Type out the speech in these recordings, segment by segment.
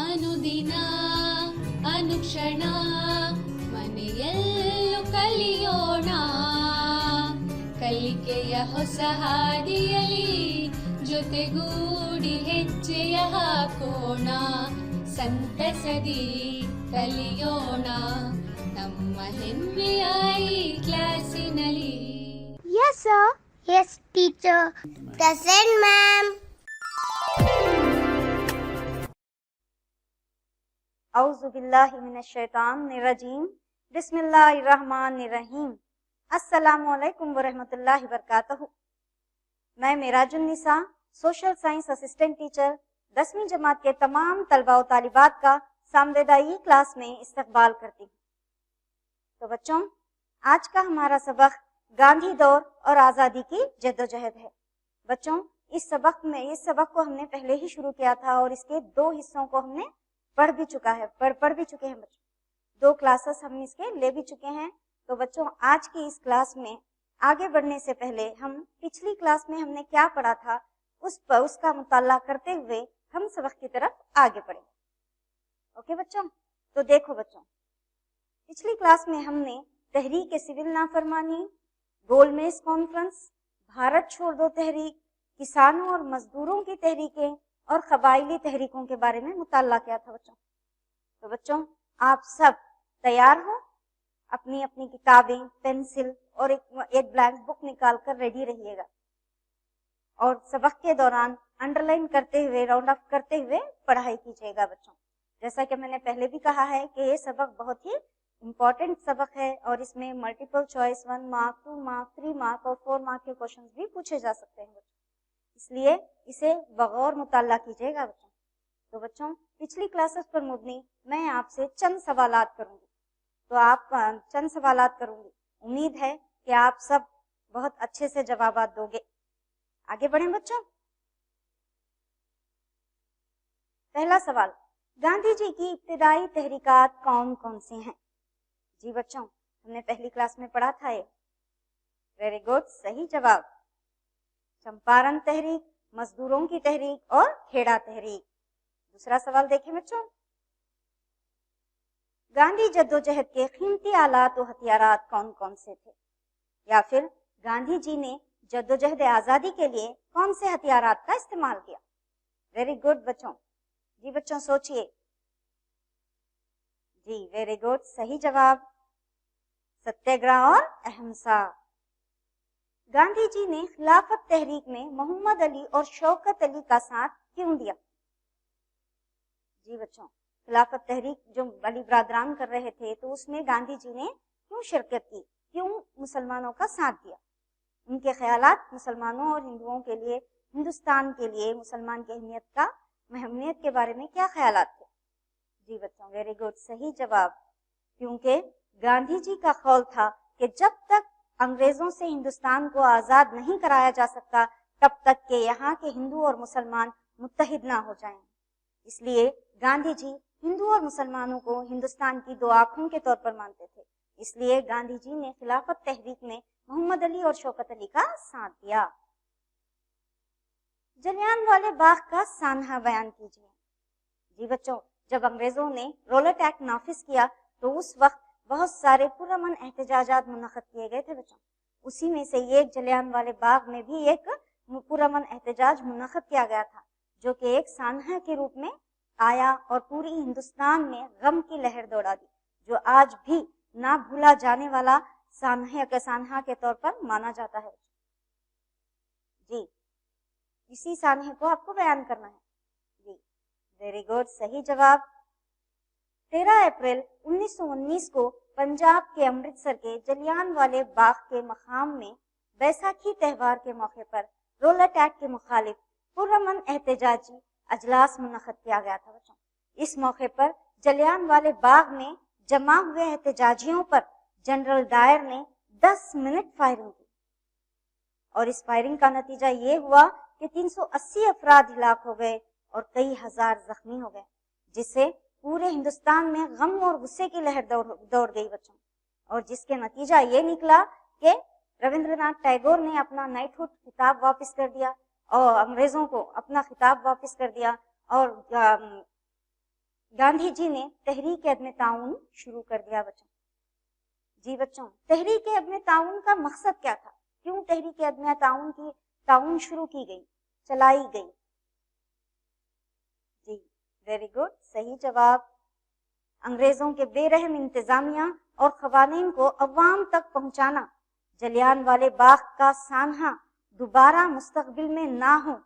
ಅನುದಿನ ಅನುಕ್ಷಣ ಮನೆಯಲ್ಲೂ ಕಲಿಯೋಣ, ಕಲಿಕೆಯ ಹೊಸ ಹಾದಿಯಲಿ ಜೊತೆಗೂಡಿ ಹೆಜ್ಜೆಯ ಹಾಕೋಣ, ಸಂತಸದಿ ಕಲಿಯೋಣ ನಮ್ಮ ಹೆಮ್ಮೆಯ ಈ ಕ್ಲಾಸಿನಲ್ಲಿ. Yes sir. Yes teacher. Present ma'am. औज़ु बिल्लाहि मिनश्शैतानिर्रजीम, बिस्मिल्लाहिर्रहमानिर्रहीम। अस्सलामु अलैकुम वरहमतुल्लाहि वबरकातुहू। मैं मिराजुन्निसा सोशल साइंस असिस्टेंट टीचर 10वीं जमात के तमाम तलबा और तालिबात का सामवेदाई क्लास में इस्तकबाल करती हूँ। तो बच्चों, आज का हमारा सबक गांधी दौर और आज़ादी की जद्दोजहद है। बच्चों, इस सबक को हमने पहले ही शुरू किया था और इसके 2 हिस्सों को हमने पढ़ भी चुके हैं बच्चों। 2 क्लासेस हम इसके ले भी चुके हैं। तो बच्चों, आज की इस क्लास में आगे बढ़ने से पहले हम पिछली क्लास में हमने क्या पढ़ा था उसका मुताला करते हुए हम सबक की तरफ आगे बढ़ेंगे। ओके बच्चों, तो देखो बच्चों, पिछली क्लास में हमने तहरीक सिविल नाफरमानी, गोलमेज कॉन्फ्रेंस, भारत छोड़ दो तहरीक, किसानों और मजदूरों की तहरीकें और कबायली तहरीकों के बारे में मुताला किया था बच्चों। तो बच्चों, आप सब तैयार हो? अपनी अपनी किताबें, पेंसिल और एक ब्लैंक बुक निकाल कर रेडी रहिएगा और सबक के दौरान अंडरलाइन करते हुए, राउंड अप करते हुए पढ़ाई कीजिएगा बच्चों। जैसा कि मैंने पहले भी कहा है कि ये सबक बहुत ही इम्पोर्टेंट सबक है और इसमें multiple choice 1 mark, 2 mark, 3 mark और 4 मार्क के क्वेश्चंस भी पूछे जा सकते हैं बच्चों, इसलिए इसे बगौर मुताला कीजिएगा बच्चों। तो बच्चों, पिछली क्लासेस पर मुबनी मैं आपसे चंद सवालात करूंगी, तो आप चंद सवालात करूंगी। उम्मीद है कि आप सब बहुत अच्छे से जवाबात दोगे। आगे बढ़ें बच्चों। पहला सवाल, गांधी जी की इब्तिदाई तहरीकात कौन कौन सी हैं? जी बच्चों, हमने पहली क्लास में पढ़ा था ये। वेरी गुड, सही जवाब चंपारण तहरीक, मजदूरों की तहरीक और खेड़ा तहरीक। दूसरा सवाल देखें बच्चों, गांधी जद्दोजहद के कीमती आलात और हथियारात कौन कौन से थे? या फिर गांधी जी ने जद्दोजहद आजादी के लिए कौन से हथियारात का इस्तेमाल किया? वेरी गुड बच्चों। जी बच्चों, सोचिए। जी वेरी गुड, सही जवाब सत्याग्रह और अहिंसा। गांधी जी ने खिलाफत तहरीक में मोहम्मद अली और शौकत अली का साथ क्यों दिया? जी बच्चों, खिलाफत तहरीक जो अली ब्रादरान कर रहे थे तो उसमें गांधी जी ने क्यों शिरकत की, क्यों मुसलमानों का साथ दिया? उनके ख्यालात मुसलमानों और हिंदुओं के लिए, हिंदुस्तान के लिए मुसलमान की अहमियत के बारे में क्या ख्यालात थे? जी बच्चों, वेरी गुड, सही जवाब। क्योंकि गांधी जी का ख्याल था कि जब तक अंग्रेजों से हिंदुस्तान को आजाद नहीं कराया जा सकता तब तक के यहाँ के हिंदू और मुसलमान मुत्तहिद ना हो जाएं। इसलिए गांधी जी हिंदू और मुसलमानों को हिंदुस्तान की 2 आंखों के तौर पर मानते थे। इसलिए गांधी जी ने खिलाफत तहरीक में मोहम्मद अली और शौकत अली का साथ दिया। जलियांवाले बाग का सानहा बयान कीजिए। जी बच्चों, जब अंग्रेजों ने रोलेट एक्ट नाफिज किया तो उस वक्त बहुत सारे पुरअमन एहतजाजात मुनक़द किए गए थे बच्चों। उसी में से एक जलियांवाले बाग में भी एक पुरअमन एहतजाज मुनक़द किया गया था, जो कि एक सानहा के रूप में आया और पूरी हिंदुस्तान में गम की लहर दौड़ा दी, जो आज भी ना भूला जाने वाला सानहा के तौर पर माना जाता है। जी, इसी सानहे को आपको बयान करना है। जी वेरी गुड, सही जवाब। 13 अप्रैल 1919 को पंजाब के अमृतसर के जलियांवाले बाग के मकाम में बैसाखी त्यौहार के मौके पर रोलेट एक्ट के मुखालिफ पुरअमन एहतजाजी अजलास मुनक़द किया गया था बच्चों। इस मौके पर जलियांवाले बाग में जमा हुए एहतजाजियों पर जनरल डायर ने 10 मिनट फायरिंग की और इस फायरिंग का नतीजा ये हुआ कि 380 अफराद हिलाक हो गए और कई हजार जख्मी हो गए, जिससे पूरे हिंदुस्तान में गम और गुस्से की लहर दौड़ गई बच्चों। और जिसके नतीजा ये निकला कि रविंद्रनाथ टैगोर ने अपना नाइटहुड खिताब वापस कर दिया और अंग्रेजों को अपना खिताब वापस कर दिया और गांधी जी ने तहरीक अदम ताउन शुरू कर दिया बच्चों। जी बच्चों, तहरीक अदम ताउन का मकसद क्या था? क्यों तहरीक अदम ताउन शुरू की गई, चलाई गई? जी वेरी गुड, सही जवाब। अंग्रेजों के बेरहम इंतजामिया और कवानीन को अवाम तक पहुंचाना, जलियांवाले बाग का सानहा दोबारा मुस्तकबिल में ना हो,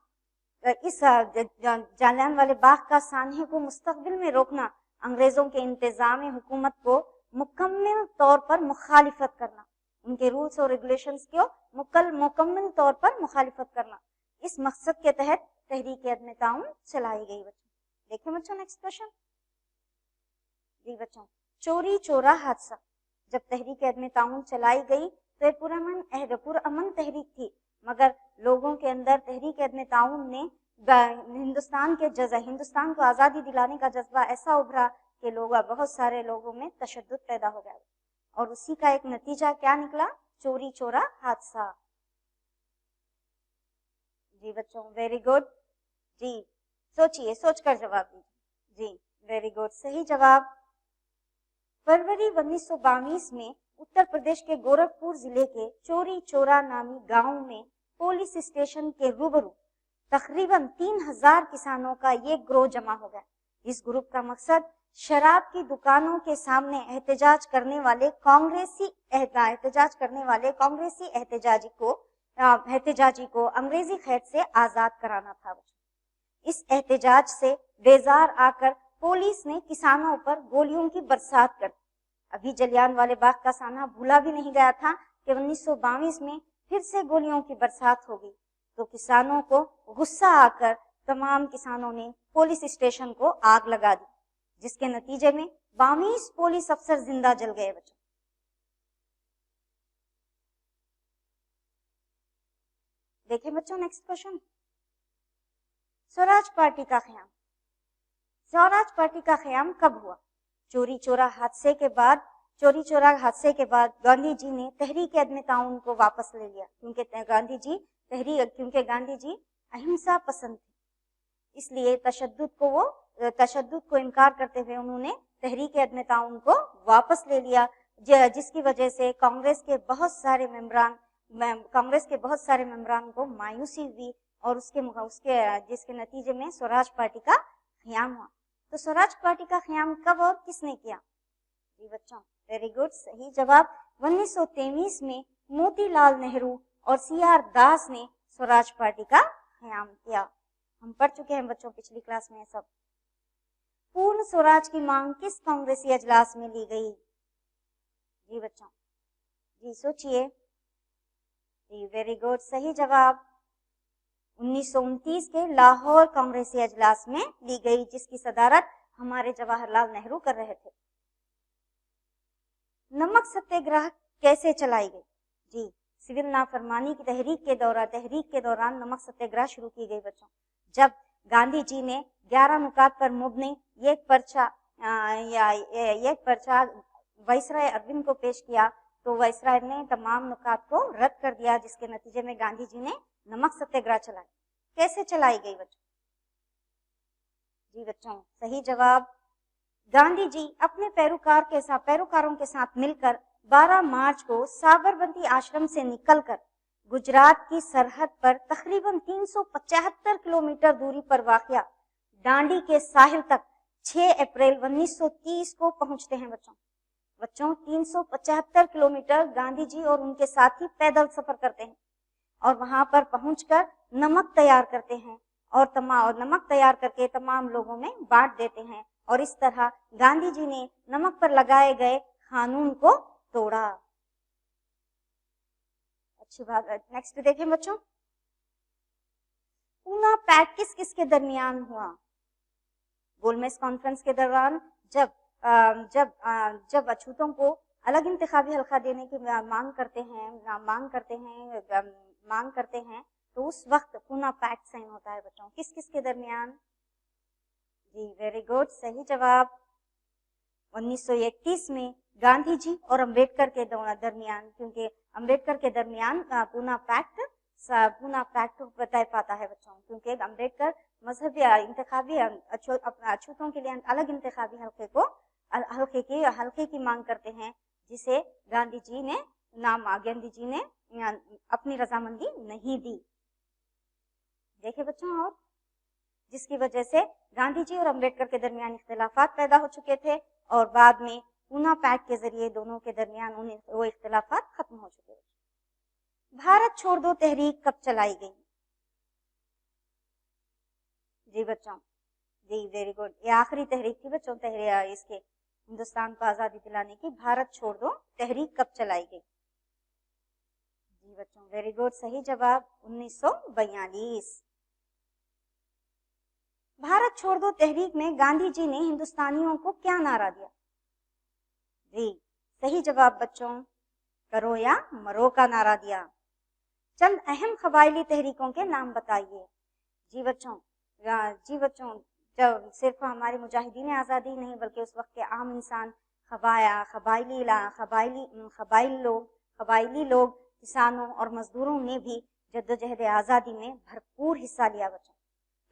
इस जालियांवाले बाग का सानहे को मुस्तकबिल में रोकना, अंग्रेजों के इंतजाम हुकूमत को मुकम्मल तौर पर मुखालिफत करना, उनके रूल्स और रेगुलेशंस को मुकम्मल तौर पर मुखालिफत करना, इस मकसद के तहत तहरीक अदम ताउन चलाई गई बच्चों। देखिए बच्चों नेक्स्ट क्वेश्चन। जी बच्चों, चोरी चोरा हादसा। जब तहरीक अदम ताउन चलाई गई तो ये पुरअमन तहरीक थी, मगर लोगों के अंदर तहरीक अदम ताउन ने हिंदुस्तान को आज़ादी दिलाने का जज्बा ऐसा उभरा कि बहुत सारे लोगों में तशद्दुद पैदा हो गया, और उसी का एक नतीजा क्या निकला? चोरी चोरा हादसा। जी बच्चों वेरी गुड। जी सोचिए, सोचकर जवाब दीजिए। जी वेरी गुड, सही जवाब। फरवरी 1922 में उत्तर प्रदेश के गोरखपुर जिले के चोरी चोरा नामी गांव में पुलिस स्टेशन के रूबरू तकरीबन 3000 किसानों का ये ग्रोह जमा हो गया। इस ग्रुप का मकसद शराब की दुकानों के सामने एहतजाज करने वाले कांग्रेसी एहतजाजी को अंग्रेजी कैद से आजाद कराना था। इस एहतजाज से बेजार आकर पुलिस ने किसानों पर गोलियों की बरसात कर दी। अभी जलियांवाले बाग का साना भूला भी नहीं गया था कि 1922 में फिर से गोलियों की बरसात हो गई, तो किसानों को गुस्सा आकर तमाम किसानों ने पुलिस स्टेशन को आग लगा दी, जिसके नतीजे में 22 पुलिस अफसर जिंदा जल गए बच्चों। देखिए बच्चों नेक्स्ट क्वेश्चन। स्वराज पार्टी का क़याम। स्वराज पार्टी का क़याम कब हुआ? चोरी चोरा हादसे के बाद गांधी जी ने तहरीक अदम ताउन को वापस ले लिया, क्योंकि गांधी जी अहिंसा पसंद थे, इसलिए तशद्दुद को इनकार करते हुए उन्होंने तहरीक अदम ताउन को वापस ले लिया, जिसकी वजह से कांग्रेस के बहुत सारे मेंबरान को मायूसी हुई, और जिसके नतीजे में स्वराज पार्टी का क़याम हुआ। तो स्वराज पार्टी का क़याम कब और किसने किया? जी बच्चों वेरी गुड, सही जवाब। 1923 में मोतीलाल नेहरू और CR दास ने स्वराज पार्टी का क़याम किया। हम पढ़ चुके हैं बच्चों पिछली क्लास में सब। पूर्ण स्वराज की मांग किस कांग्रेसी अजलास में ली गई? जी बच्चों, जी सोचिए। जी वेरी गुड, सही जवाब। 1929 के लाहौर कांग्रेसी अजलास में ली गई, जिसकी सदारत हमारे जवाहरलाल नेहरू कर रहे थे। नमक सत्याग्रह कैसे चलाई गई? जी सिविल नाफरमानी की तहरीक के दौरान नमक सत्याग्रह शुरू की गई बच्चों। जब गांधी जी ने 11 नुकात पर मुबनी एक पर्चा वाइसराय अरविंद को पेश किया, तो वाइसराय ने तमाम नुकात को रद्द कर दिया, जिसके नतीजे में गांधी जी ने नमक सत्याग्रह चलाई। कैसे चलाई गई बच्चों? जी बच्चों सही जवाब। गांधी जी अपने पैरोकारों के साथ मिलकर 12 मार्च को साबरमती आश्रम से निकलकर गुजरात की सरहद पर तकरीबन 375 किलोमीटर दूरी पर वाक़या डांडी के साहिल तक 6 अप्रैल 1930 को पहुंचते हैं बच्चों 375 किलोमीटर गांधी जी और उनके साथी पैदल सफर करते हैं, और वहां पर पहुंचकर नमक तैयार करते हैं, और नमक तैयार करके तमाम लोगों में बांट देते हैं, और इस तरह गांधी जी ने नमक पर लगाए गए कानून को तोड़ा। अच्छी बात। नेक्स्ट देखें बच्चों, पूना पैक्ट किस के दरमियान हुआ? गोलमेज कॉन्फ्रेंस के दौरान जब अछूतों को अलग इंतखाबी हल्का देने की मांग करते हैं, तो उस वक्त पूना पैक्ट साइन होता है बच्चों। किस के दरमियान? जी वेरी गुड, सही जवाब। 1931 में गांधी जी और अंबेडकर के दरमियान, क्योंकि अंबेडकर के दरमियान पूना पैक्ट तय पाता है बच्चों, क्योंकि अंबेडकर मजहबी इंतखाबी अछूतों के लिए अलग इंतखाबी हल्के की मांग करते हैं, जिसे गांधी जी ने अपनी रजामंदी नहीं दी। देखिए बच्चों, और जिसकी वजह से गांधी जी और अम्बेडकर के दरमियान इख्तिलाफात पैदा हो चुके थे और बाद में पूना पैक्ट के जरिए दोनों के दरमियान वो इख्तिलाफात खत्म हो चुके थे। भारत छोड़ दो तहरीक कब चलाई गई? जी बच्चों, जी वेरी गुड, ये आखिरी तहरीक थी बच्चों इसके हिंदुस्तान को आजादी दिलाने की। भारत छोड़ दो तहरीक कब चलाई गई? जी बच्चों वेरी गुड, सही जवाब 1942। भारत छोड़ दो तहरीक में गांधी जी ने हिंदुस्तानियों को क्या नारा दिया? जी सही जवाब बच्चों, करो या मरो का नारा दिया। चंद अहम कबायली तहरीकों के नाम बताइए। जी बच्चों, जब सिर्फ हमारे मुजाहिदीन आज़ादी नहीं बल्कि उस वक्त के आम इंसान, कबायली लोग, किसानों और मजदूरों ने भी जद्दोजहद आज़ादी में भरपूर हिस्सा लिया बच्चों।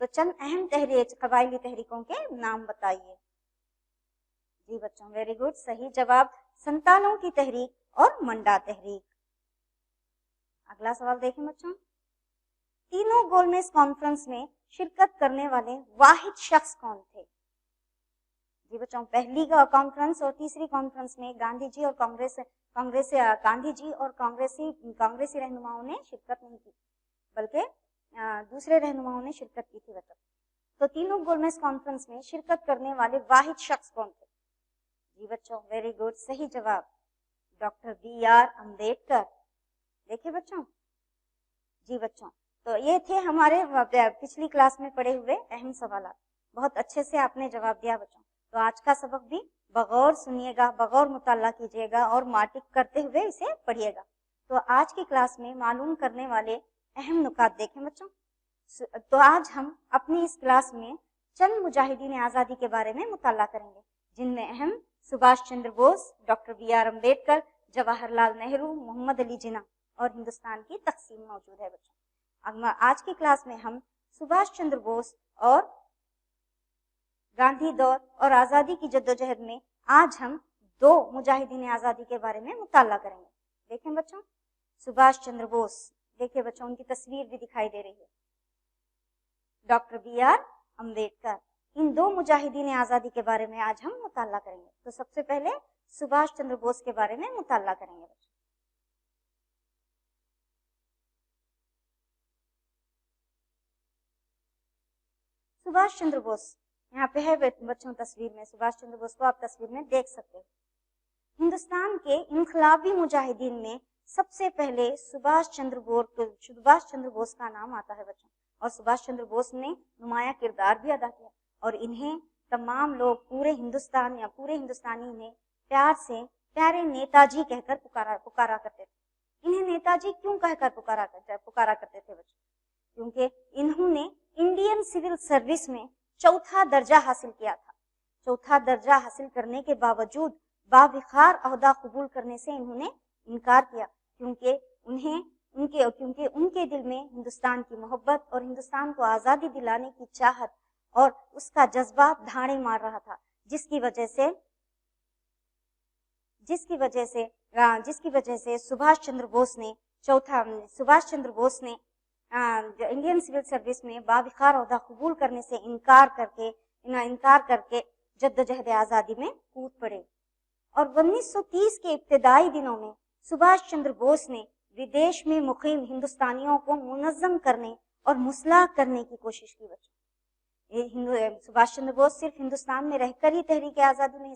तो चंद अहम कबायली तहरीकों के नाम बताइए। जी बच्चों वेरी गुड, सही जवाब संतालों की तहरीक और मंडा तहरीक। अगला सवाल देखें बच्चों, तीनों गोलमेज कॉन्फ्रेंस में शिरकत करने वाले वाहिद शख्स कौन थे? जी बच्चों, पहली कॉन्फ्रेंस और तीसरी कॉन्फ्रेंस में गांधी जी और कांग्रेसी रहनुमाओं ने शिरकत नहीं की, बल्कि दूसरे रहनुमाओं ने शिरकत की थी बच्चों। तो तीनों गोलमेज कॉन्फ्रेंस में शिरकत करने वाले वाहिद शख्स कौन थे? जी बच्चों वेरी गुड, सही जवाब डॉक्टर BR अम्बेडकर। देखिए बच्चों, जी बच्चों, तो ये थे हमारे पिछली क्लास में पढ़े हुए अहम सवाल। बहुत अच्छे से आपने जवाब दिया बच्चों। तो आज का सबक भी बगौर सुनिएगा, बगौर मुताला कीजिएगा और मार्टिक करते हुए इसे पढ़िएगा। तो आज की क्लास में मालूम करने वाले अहम नुकात देखें बच्चों। तो आज हम अपनी इस क्लास में चंद मुजाहिदीन आज़ादी के बारे में मुताला करेंगे, जिनमें अहम सुभाष चंद्र बोस, डॉक्टर BR अम्बेडकर, जवाहरलाल नेहरू, मोहम्मद अली जिन्ना और हिंदुस्तान की तकसीम मौजूद है बच्चों। आज की क्लास में हम सुभाष चंद्र बोस और गांधी दौर और आज़ादी की जद्दोजहद में आज हम दो मुजाहिदीन आज़ादी के बारे में मुताला करेंगे। देखें बच्चों, सुभाष चंद्र बोस, देखिए बच्चों उनकी तस्वीर भी दिखाई दे रही है, डॉक्टर BR अम्बेडकर, इन दो मुजाहिदीन आज़ादी के बारे में आज हम मुताला करेंगे। तो सबसे पहले सुभाष चंद्र बोस के बारे में मुताला करेंगे बच्चों। सुभाष चंद्र बोस यहाँ पे है बच्चों तस्वीर में, सुभाष चंद्र बोस को आप तस्वीर में देख सकते हैं। हिंदुस्तान के इनकलाबी मुजाहिदीन में सबसे पहले सुभाष चंद्र बोस का नाम आता है बच्चों, और सुभाष चंद्र बोस ने नुमाया किरदार भी अदा किया और इन्हें तमाम लोग पूरे हिंदुस्तानी ने प्यार से प्यारे नेताजी कहकर पुकारा करते थे। इन्हें नेताजी क्यों कहकर पुकारा करते थे बच्चों? क्योंकि इन्होंने इंडियन सिविल सर्विस में चौथा दर्जा हासिल किया था। चौथा दर्जा हासिल करने के बावजूद बाविखार अहदा कबूल करने से इन्होंने इनकार किया, क्योंकि उनके दिल में हिंदुस्तान की मोहब्बत और हिंदुस्तान को आज़ादी दिलाने की चाहत और उसका जज्बा धाड़े मार रहा था, जिसकी वजह से सुभाष चंद्र बोस ने इंडियन सिविल सर्विस में बाविखार ओहदा कबूल करने से इनकार करके जद्दोजहद आज़ादी में कूद पड़े। और 1930 के इब्तिदाई दिनों में सुभाष चंद्र बोस ने विदेश में मुकीम हिंदुस्तानियों को मुनज़्ज़म करने और मुस्लाह करने की कोशिश की बच्चों। सुभाष चंद्र बोस सिर्फ हिंदुस्तान में रहकर ही तहरीक आज़ादी नहीं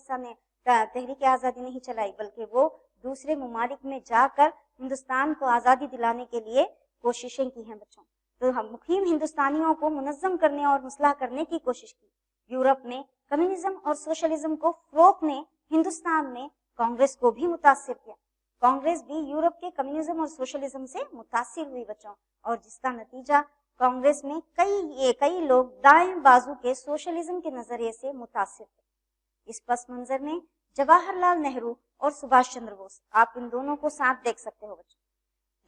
चलाई, बल्कि वो दूसरे ममालिक में जाकर हिंदुस्तान को आज़ादी दिलाने के लिए कोशिशें की हैं बच्चों। तो हम मुकीम हिंदुस्तानियों को मुनज़्ज़म करने और मुस्लाह करने की कोशिश की। यूरोप में कम्युनिज्म और सोशलिज्म को फ़रोग़ ने हिंदुस्तान में कांग्रेस को भी मुतासिर किया। कांग्रेस भी यूरोप के कम्युनिज्म और सोशलिज्म से मुतासिर हुई बच्चों, और जिसका नतीजा कांग्रेस में कई लोग दाएं बाजू के सोशलिज्म के नजरिए से मुतासिर थे। इस पस मंजर में जवाहरलाल नेहरू और सुभाष चंद्र बोस, आप इन दोनों को साथ देख सकते हो बच्चों।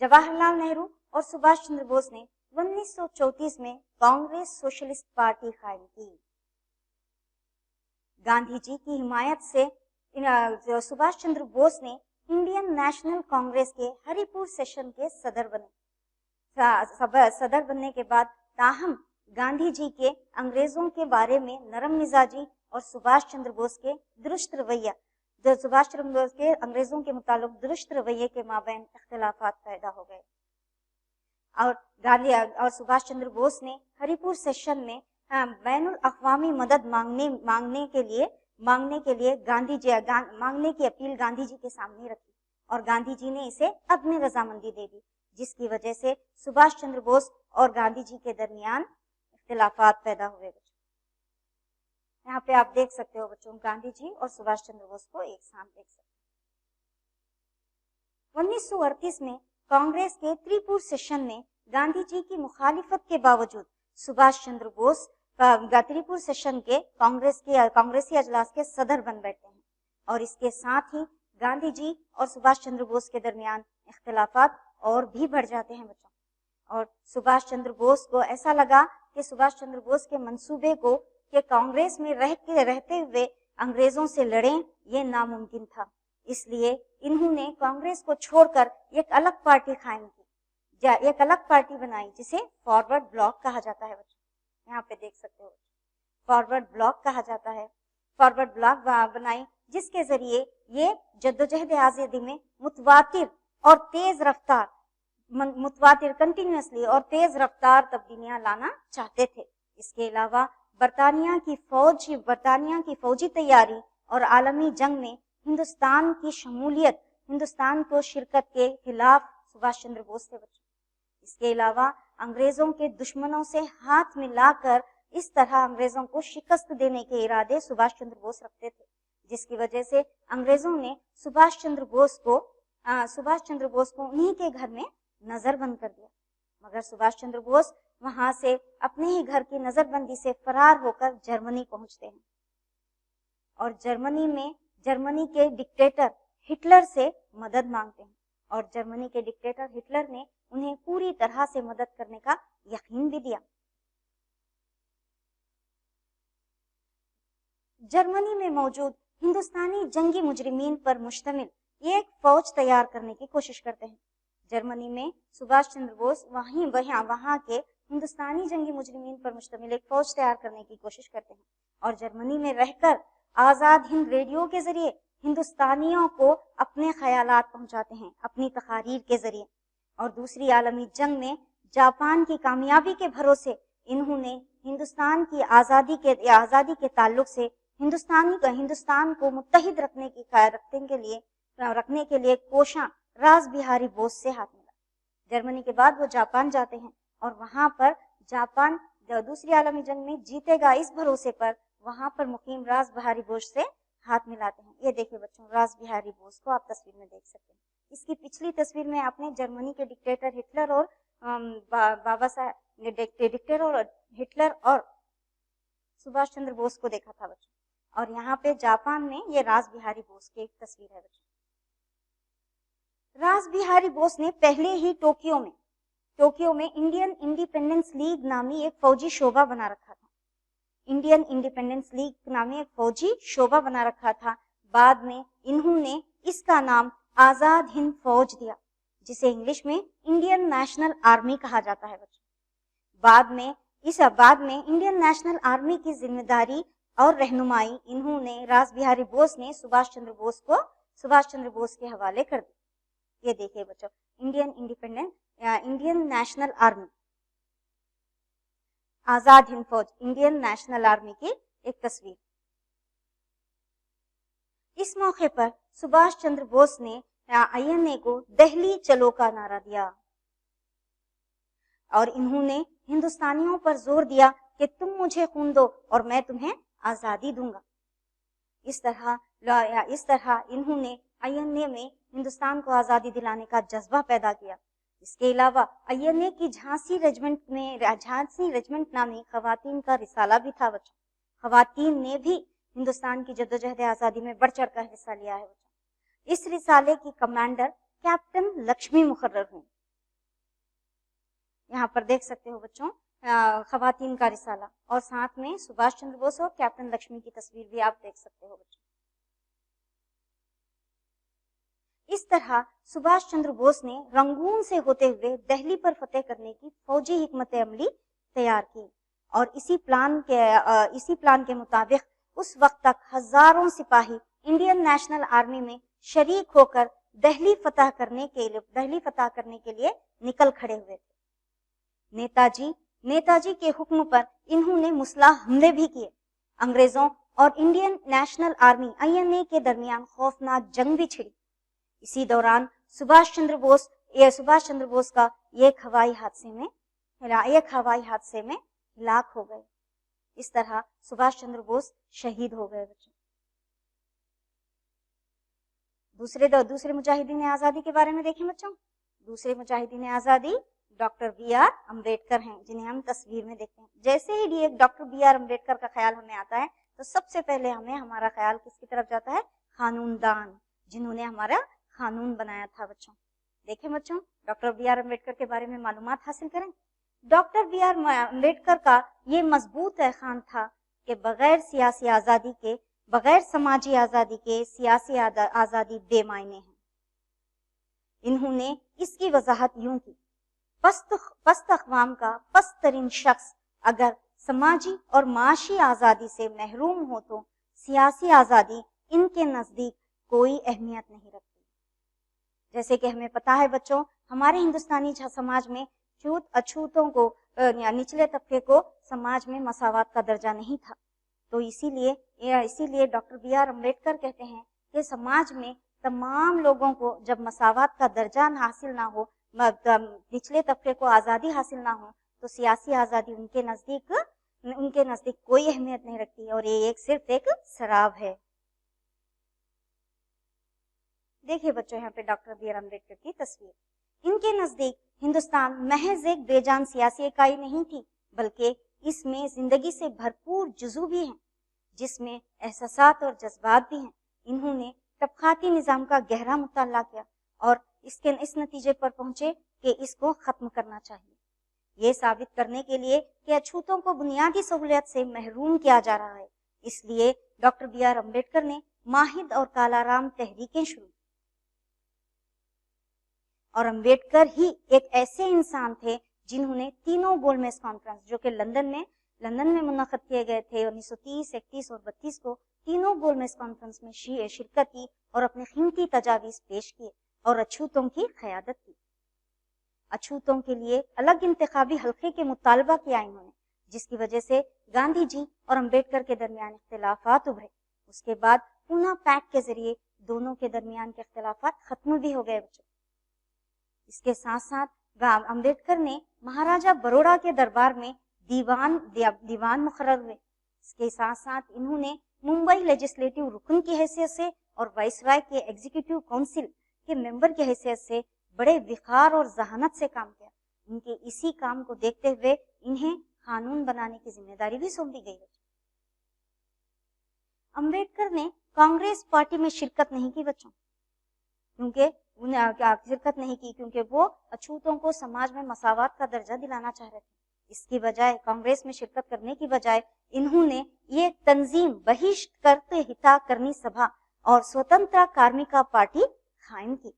जवाहरलाल नेहरू और सुभाष चंद्र बोस ने 1934 में कांग्रेस सोशलिस्ट पार्टी कायम की। गांधी जी की हिमायत से सुभाष चंद्र बोस ने इंडियन नेशनल कांग्रेस के हरिपुर सेशन के सदर बने। सदर बनने के बाद ताहम गांधी जी के अंग्रेजों के बारे में नरम मिजाजी और सुभाष चंद्र बोस के दुरुस्त रवैया सुभाष चंद्र बोस के अंग्रेजों के मुताबिक दुरुस्त रवैये के माबैन इख्तिलाफात पैदा हो गए और गांधी और सुभाष चंद्र बोस ने हरिपुर सेशन में बैनुल अक़वामी मदद मांगने के लिए मांगने की अपील गांधी जी के सामने रखी और गांधी जी ने इसे अदम रजामंदी दे दी, जिसकी वजह से सुभाष चंद्र बोस और गांधी जी के दरमियान इख्तिलाफात पैदा हुए। यहाँ पे आप देख सकते हो बच्चों, गांधी जी और सुभाष चंद्र बोस को एक साथ देख सकते हो। 1938 में कांग्रेस के त्रिपुर सेशन में गांधी जी की मुखालिफत के बावजूद सुभाष चंद्र बोस त्रिपुर सेशन के कांग्रेसी अजलास के सदर बन बैठे हैं और इसके साथ ही गांधी जी और सुभाष चंद्र बोस के दरमियान इख्तिलाफात और भी बढ़ जाते हैं बच्चों। और सुभाष चंद्र बोस को ऐसा लगा कि सुभाष चंद्र बोस के मंसूबे को कि कांग्रेस में रहते हुए अंग्रेजों से लड़ें, ये नामुमकिन था। इसलिए इन्होंने कांग्रेस को छोड़कर एक अलग पार्टी कायम की, एक अलग पार्टी बनाई जिसे फॉरवर्ड ब्लॉक कहा जाता है बच्चों। यहाँ पे देख सकते हो, फॉरवर्ड ब्लॉक कहा जाता है। फॉरवर्ड ब्लॉक बनाई जिसके जरिए ये जद्दोजहद आज़ादी में मुतवातिर कंटिन्यूअसली और तेज रफ्तार तब्दीलियां लाना चाहते थे। इसके अलावा बरतानिया की फौजी तैयारी और आलमी जंग में हिंदुस्तान को शिरकत के खिलाफ सुभाष चंद्र बोस थे बच्चों। इसके अलावा अंग्रेजों के दुश्मनों से हाथ मिलाकर इस तरह अंग्रेजों को शिकस्त देने के इरादे सुभाष चंद्र बोस रखते थे, जिसकी वजह से अंग्रेजों ने सुभाष चंद्र बोस को उन्हीं के घर में नजरबंद कर दिया। मगर सुभाष चंद्र बोस वहां से अपने ही घर की नजरबंदी से फरार होकर जर्मनी पहुंचते हैं और जर्मनी के डिक्टेटर हिटलर से मदद मांगते हैं और जर्मनी के डिक्टेटर हिटलर ने उन्हें पूरी तरह से मदद करने का यकीन भी दिया। जर्मनी में मौजूद हिंदुस्तानी जंगी मुजरिमीन पर मुश्तमिल एक फौज तैयार करने की कोशिश करते हैं। जर्मनी में सुभाष चंद्र बोस वहां के हिंदुस्तानी जंगी मुजरिमीन पर मुश्तमिल एक फौज तैयार करने की कोशिश करते हैं और जर्मनी में रहकर आजाद हिंद रेडियो के जरिए हिंदुस्तानियों को अपने ख्यालात पहुंचाते हैं अपनी तकारीर के जरिए। और दूसरी आलमी जंग में जापान की कामयाबी के भरोसे इन्होंने हिंदुस्तान की आज़ादी के ताल्लुक से हिंदुस्तान को मुत्तहिद रखने के लिए कोशां रास बिहारी बोस से हाथ मिला। जर्मनी के बाद वो जापान जाते हैं और वहां पर जापान दूसरी आलमी जंग में जीतेगा इस भरोसे पर वहां पर मुकीम रास बिहारी बोस से हाथ मिलाते हैं। ये देखिए बच्चों, रास बिहारी बोस को आप तस्वीर में देख सकते हैं। इसकी पिछली तस्वीर में आपने जर्मनी के डिक्टेटर हिटलर और हिटलर और सुभाष चंद्र बोस को देखा था बच्चों, और यहाँ पे जापान में ये रास बिहारी बोस की एक तस्वीर है बच्चों। रास बिहारी बोस ने पहले ही टोक्यो में इंडियन इंडिपेंडेंस लीग नामी एक फौजी शोबा बना रखा था। इंडियन इंडिपेंडेंस लीग नामी एक फौजी शोबा बना रखा था। बाद में इन्होंने इसका नाम आजाद हिंद फौज दिया, जिसे इंग्लिश में इंडियन नेशनल आर्मी कहा जाता है बच्चों। बाद में इंडियन नेशनल आर्मी की जिम्मेदारी और रहनुमाई इन्होंने रास बिहारी बोस ने सुभाष चंद्र बोस के हवाले कर दी। ये देखिए बच्चों, Indian national army, Azad Hind फौज, इंडियन नेशनल आर्मी की एक तस्वीर। इस मौके पर सुभाष चंद्र बोस ने INA को दिल्ली चलो का नारा दिया और इन्होंने हिंदुस्तानियों पर जोर दिया कि तुम मुझे खून दो और मैं तुम्हें आजादी दूंगा। इस तरह इन्होंने INA में हिंदुस्तान को आजादी दिलाने का जज्बा पैदा किया। इसके अलावा INA की झांसी रेजिमेंट नामी खवातीन का रिसाला भी था बच्चों। खवातीन ने भी हिंदुस्तान की जद्दोजहद आजादी में बढ़ चढ़ कर हिस्सा लिया है बच्चों। इस रिसाले की कमांडर कैप्टन लक्ष्मी मुकर्रर हुई। यहाँ पर देख सकते हो बच्चों خواتین کا رسالہ, اور ساتھ میں سبھاش چندر بوس اور کیپٹن لکشمی کی تصویر بھی آپ دیکھ سکتے ہو بچوں. اس طرح سبھاش چندر بوس نے رنگون سے ہوتے ہوئے دہلی پر فتح کرنے کی فوجی حکمت عملی تیار کی, اور اسی پلان کے مطابق اس وقت تک ہزاروں سپاہی انڈین نیشنل آرمی میں شریک ہو کر دہلی فتح کرنے کے لیے نکل کھڑے ہوئے تھے. نیتا جی کے حکم پر انہوں نے مسلح حملے بھی کیے. انگریزوں اور انڈین نیشنل آرمی INA کے درمیان خوفناک جنگ بھی چھڑی. اسی دوران سبھاش چندر بوس کا ایک ہوائی حادثے میں ہلاک ہو گئے. اس طرح سبھاش چندر بوس شہید ہو گئے بچوں. دوسرے مجاہدین آزادی کے بارے میں دیکھیں بچوں. دوسرے مجاہدین آزادی ڈاکٹر B.R. امبیڈکر ہیں, جنہیں ہم تصویر میں دیکھتے ہیں. جیسے ہی ڈاکٹر B.R. امبیڈکر کا خیال ہمیں آتا ہے تو سب سے پہلے ہمارا خیال کس کی طرف جاتا ہے؟ قانون دان, جنہوں نے ہمارا قانون بنایا تھا بچوں. دیکھیں بچوں, ڈاکٹر B.R. امبیڈکر کے بارے میں معلومات حاصل کریں. Doctor B.R. امبیڈکر کا یہ مضبوط خیال تھا کہ بغیر سماجی آزادی کے سیاسی آزادی بے معنی ہے. انہوں نے اس کی وضاحت یوں کی: پست اقوام کا پست ترین شخص اگر سماجی اور معاشی آزادی سے محروم ہو تو سیاسی آزادی ان کے نزدیک کوئی اہمیت نہیں رکھتی. جیسے کہ ہمیں پتا ہے بچوں, ہمارے ہندوستانی سماج میں اچھوتوں کو نچلے طبقے کو سماج میں مساوات کا درجہ نہیں تھا. تو اسی لیے ڈاکٹر B.R. امبیڈکر کہتے ہیں کہ سماج میں تمام لوگوں کو جب مساوات کا درجہ حاصل نہ ہو, نچلے طبقے کو آزادی حاصل نہ ہو, تو سیاسی آزادی ان کے نزدیک کوئی اہمیت نہیں رکھتی, اور یہ صرف ایک سراب ہے. دیکھیے بچوں یہاں پہ ڈاکٹر B.R. امبیڈکر کی تصویر. ان کے نزدیک ہندوستان محض ایک بے جان سیاسی اکائی نہیں تھی, بلکہ اس میں زندگی سے بھرپور جزو بھی ہیں, جس میں احساسات اور جذبات بھی ہیں. انہوں نے طبقاتی نظام کا گہرا مطالعہ کیا اور اس نتیجے پر پہنچے کہ اس کو ختم کرنا چاہیے. یہ ثابت کرنے کے لیے کہ اچھوتوں کو بنیادی سہولیت سے محروم کیا جا رہا ہے, اس لیے ڈاکٹر B.R. امبیڈکر نے ماہد اور کالارام تحریکیں شروع. اور امبیڈکر ہی ایک ایسے انسان تھے جنہوں نے تینوں گول میز کانفرنس, جو کہ لندن میں منعقد کیے گئے تھے 1930, 31 اور 32 کو, تینوں گول میز کانفرنس میں شرکت کی اور اپنے قیمتی تجاویز پیش کیے اور اچھوتوں کی قیادت کی. اچھوتوں کے لیے الگ انتخابی حلقے کے مطالبہ کیا انہوں نے, جس کی وجہ سے گاندھی جی اور امبیڈکر کے درمیان اختلافات ابھرے. اس کے بعد پونا پیکٹ کے ذریعے دونوں کے درمیان کے اختلافات ختم بھی ہو گئے بچوں. اس کے ساتھ ساتھ امبیڈکر نے مہاراجہ بروڑا کے دربار میں دیوان مقرر ہوئے. اس کے ساتھ ساتھ انہوں نے ممبئی لیجسلیٹو رکن کی حیثیت سے اور وائس رائے کے ایگزیکٹو کونسل کے ممبر کی حیثیت سے بڑے وقار اور ذہانت سے کام کیا. ان کے اسی کام کو دیکھتے ہوئے انہیں قانون بنانے کی ذمہ داری بھی سونپی گئی. امبیڈکر نے کانگریس پارٹی میں شرکت نہیں کی بچوں, کیونکہ وہ اچھوتوں کو سماج میں مساوات کا درجہ دلانا چاہ رہے تھے. اس کی بجائے کانگریس میں شرکت کرنے کی بجائے انہوں نے یہ تنظیم بہشت ہتا کرنی سبھا اور سوتنترا کارمکا پارٹی قائم کی,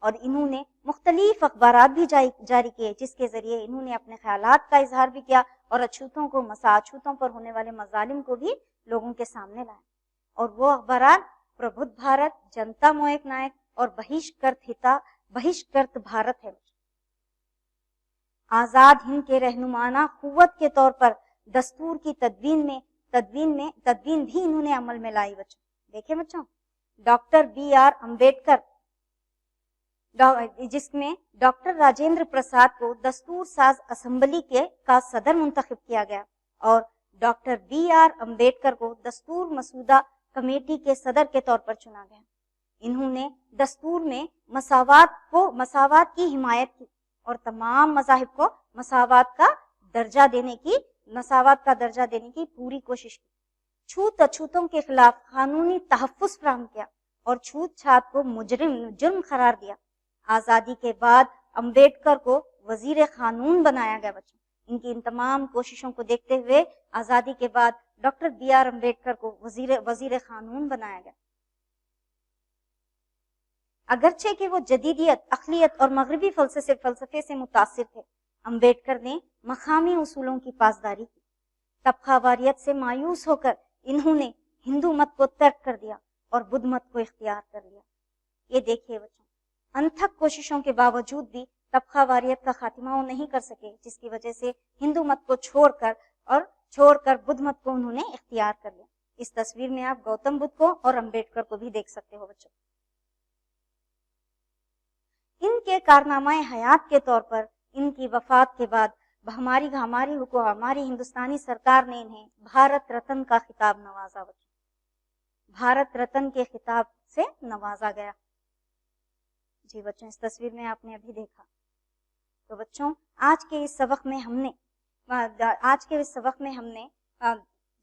اور انہوں نے مختلف اخبارات بھی جاری کیے, جس کے ذریعے انہوں نے اپنے خیالات کا اظہار بھی کیا اور اچھوتوں پر ہونے والے مظالم کو بھی لوگوں کے سامنے لائے. اور وہ اخبارات پربدھ بھارت, جنتا مویک نائک اور بہشکرت بھارت ہے. آزاد ہند کے رہنمانہ قوت کے طور پر دستور کی تدوین بھی انہوں نے عمل میں لائی بچوں. دیکھیں بچوں, ڈاکٹر B.R. امبیڈکر, جس میں ڈاکٹر راجندر پرساد کو دستور ساز اسمبلی کا صدر منتخب کیا گیا اور ڈاکٹر B.R. امبیڈکر کو دستور مسودہ کمیٹی کے صدر کے طور پر چنا گیا. انہوں نے دستور میں مساوات کی حمایت کی اور تمام مذاہب کو مساوات کا درجہ دینے کی پوری کوشش کی. چھوت اچھوتوں کے خلاف قانونی تحفظ فراہم کیا اور چھوت چھات کو جرم قرار دیا. آزادی کے بعد امبیڈکر کو वजीर खानून बनाया गया बच्चों। इनकी इन तमाम कोशिशों को देखते हुए आज़ादी के बाद डॉक्टर बी आर अम्बेडकर को वजीर खानून बनाया गया। अगरचे कि वो जदीदियत, अक़लियत और मगरबी फ़लसफ़े से मुतासिर थे, अम्बेडकर ने मकामी उसूलों की पासदारी की। तबक़ावारियत से मायूस होकर इन्होंने हिंदू मत को तर्क कर दिया और बुद्ध मत को इख्तियार कर लिया। ये देखिए बच्चों, अनथक कोशिशों के बावजूद भी तबक़ावारियत का खात्मा वो नहीं कर सके, जिसकी वजह से हिंदू मत को छोड़कर बुद्ध मत को उन्होंने इख्तियार कर लिया। इस तस्वीर में आप गौतम बुद्ध को और अम्बेडकर को भी देख सकते हो बच्चों। इनके कारनामाए हयात के तौर पर इनकी वफात के बाद हमारी हिंदुस्तानी सरकार ने इन्हें भारत रत्न का खिताब नवाजा बच्चों। भारत रत्न के खिताब से नवाजा गया। जी बच्चों, इस तस्वीर में आपने अभी देखा। तो बच्चों, आज के इस सबक में हमने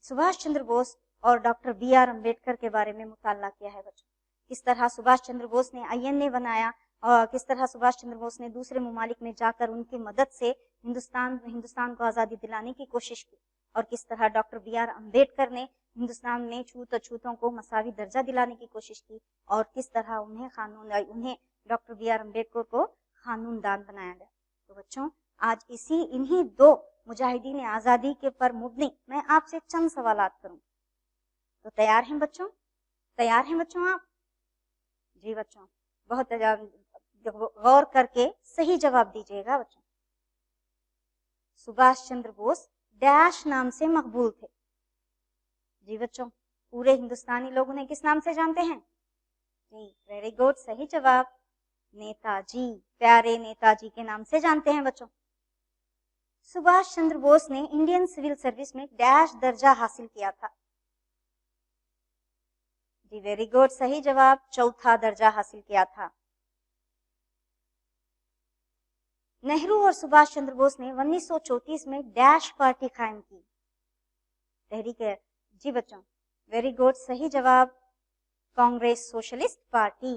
सुभाष चंद्र बोस और डॉक्टर बी आर अम्बेडकर के बारे में मुताला किया है बच्चों। किस तरह सुभाष चंद्र बोस ने INA बनाया और किस तरह सुभाष चंद्र बोस ने दूसरे ममालिक में जाकर उनकी मदद से हिंदुस्तान को आज़ादी दिलाने की कोशिश की, और किस तरह डॉक्टर बी आर अम्बेडकर ने हिंदुस्तान में छूतों को मसावी दर्जा दिलाने की कोशिश की, और किस तरह उन्हें डॉक्टर बी आर अम्बेडकर को कानूनदान बनाया गया। तो बच्चों, आज इन्हीं दो मुजाहिदीन आज़ादी के पर मुबनी मैं आपसे चंद सवालात करूँ। तो तैयार हैं बच्चों? आप? जी बच्चों, बहुत गौर करके सही जवाब दीजिएगा बच्चों। सुभाष चंद्र बोस डैश नाम से मकबूल थे। जी बच्चों, पूरे हिंदुस्तानी लोग उन्हें किस नाम से जानते हैं? जी, वेरी गुड, सही जवाब, नेताजी, प्यारे नेताजी के नाम से जानते हैं बच्चों। सुभाष चंद्र बोस ने इंडियन सिविल सर्विस में डैश दर्जा हासिल किया था? जी वेरी गुड, सही जवाब, चौथा दर्जा हासिल किया था। नेहरू और सुभाष चंद्र बोस ने 1934 में डैश पार्टी कायम की? तहरीक है। जी बच्चों, वेरी गुड, सही जवाब, कांग्रेस सोशलिस्ट पार्टी।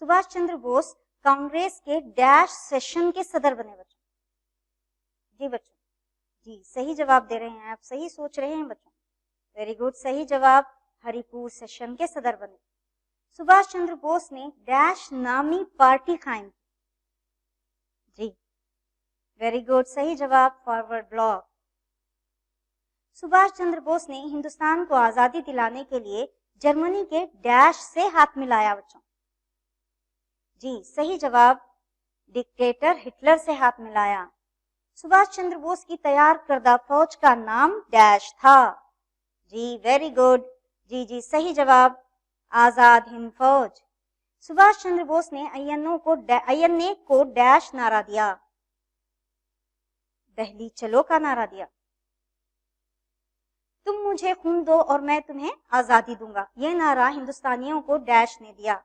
सुभाष चंद्र बोस कांग्रेस के डैश सेशन के सदर बने बच्चों? जी बच्चों, जी सही जवाब दे रहे हैं आप, सही सोच रहे हैं बच्चों, वेरी गुड, सही जवाब, हरिपुर सेशन के सदर बने। सुभाष चंद्र बोस ने डैश नामी पार्टी कायम की? जी वेरी गुड, सही जवाब, फॉरवर्ड ब्लॉक। सुभाष चंद्र बोस ने हिंदुस्तान को आजादी दिलाने के लिए जर्मनी के डैश से हाथ मिलाया बच्चों? जी सही जवाब, डिक्टेटर हिटलर से हाथ मिलाया। सुभाष चंद्र बोस की तैयार करदा फौज का नाम डैश था? जी वेरी गुड, जी सही जवाब, आजाद हिंद फौज। सुभाष चंद्र बोस ने INA को डैश नारा दिया? दिल्ली चलो का नारा दिया। तुम मुझे खून दो और मैं तुम्हें आजादी दूंगा, यह नारा हिंदुस्तानियों को डैश ने दिया?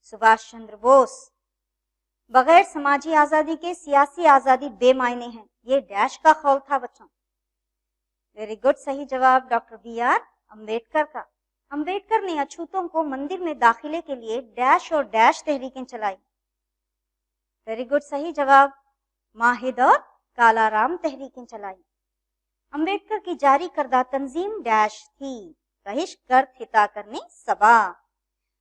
सुभाष चंद्र बोस। बगैर समाजी आजादी के सियासी आजादी बेमायने है, ये डैश का कौल था बच्चों? वेरी गुड, सही जवाब, डॉक्टर बी आर अम्बेडकर का। अम्बेडकर ने अछूतों को मंदिर में दाखिले के लिए डैश और डैश तहरीकें चलाई? वेरी गुड, सही जवाब, माहिद और कालाराम तहरीकें चलाई। अम्बेडकर की जारी करदा तंजीम डैश थी? कहिश्क कर थिता करने सबा।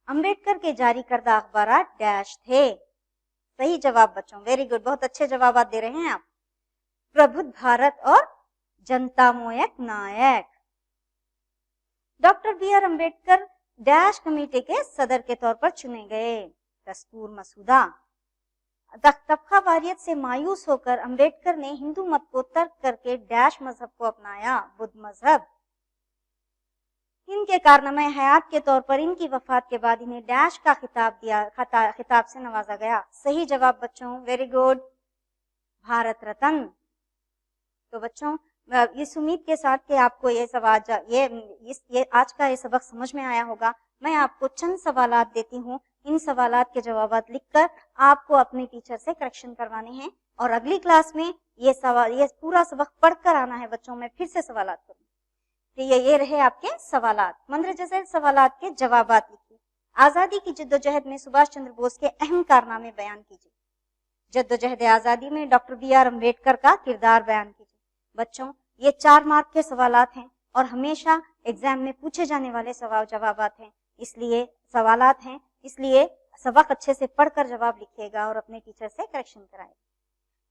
अम्बेडकर के जारी करदा अखबारात डैश थे? सही जवाब बच्चों, वेरी गुड, बहुत अच्छे जवाब दे रहे हैं आप। प्रबुद्ध भारत और Janata Mooknayak. Doctor B R Ambedkar dash committee के सदर के तौर पर चुने गए? दस्तूर मसूदा। तबका वारियत से मायूस होकर अम्बेडकर ने हिंदू मत को तर्क करके डैश मजहब को अपनाया? बुद्ध मजहब। इनके कारनामे हयात के तौर पर इनकी वफात के बाद इन्हें डैश का खिताब से नवाजा गया? सही जवाब बच्चों, वेरी गुड, भारत रत्न। तो बच्चों, इस उम्मीद के साथ कि आपको ये आज का ये सबक समझ में आया होगा, मैं आपको चंद सवालात देती हूँ। इन सवालात के जवाबात लिखकर आपको अपने टीचर से करेक्शन करवाने हैं, और अगली क्लास में ये पूरा सबक पढ़कर आना है बच्चों। मैं फिर से सवालात करूँ तो ये रहे आपके सवालात। मंदरजा सवालात के जवाबात लिखिए। आजादी की जिद्दोजहद में सुभाष चंद्र बोस के अहम कारनामे बयान कीजिए। جدوجہد آزادی میں ڈاکٹر بی آر امبیڈکر کا کردار بیان کیجیے۔ بچوں، یہ 4 مارک کے سوالات ہیں اور ہمیشہ ایگزام میں پوچھے جانے والے سوال جوابات ہیں، اس لیے سبق اچھے سے پڑھ کر جواب لکھیے گا اور اپنے ٹیچر سے کریکشن کرائے گا۔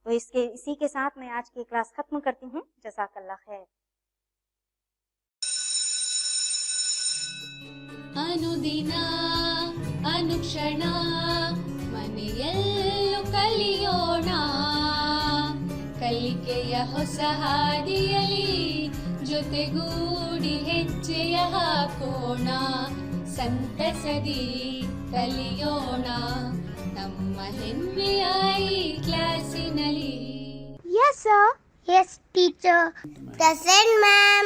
تو اسی کے ساتھ میں آج کی کلاس ختم کرتی ہوں۔ جزاک اللہ خیر۔ ಅನುದಿನ ಅನುಕ್ಷಣ ಮನೆಯಲ್ಲೂ ಕಲಿಯೋಣ, ಕಲಿಕೆಯ ಹೊಸ ಹಾದಿಯಲಿ ಜೊತೆಗೂಡಿ ಹೆಜ್ಜೆಯ ಹಾಕೋಣ, ಸಂತಸದಿ ಕಲಿಯೋಣ ನಮ್ಮ ಹೆಮ್ಮೆಯ ಈ ಕ್ಲಾಸಿನಲ್ಲಿ. Yes, sir. Yes, teacher. Present, ma'am.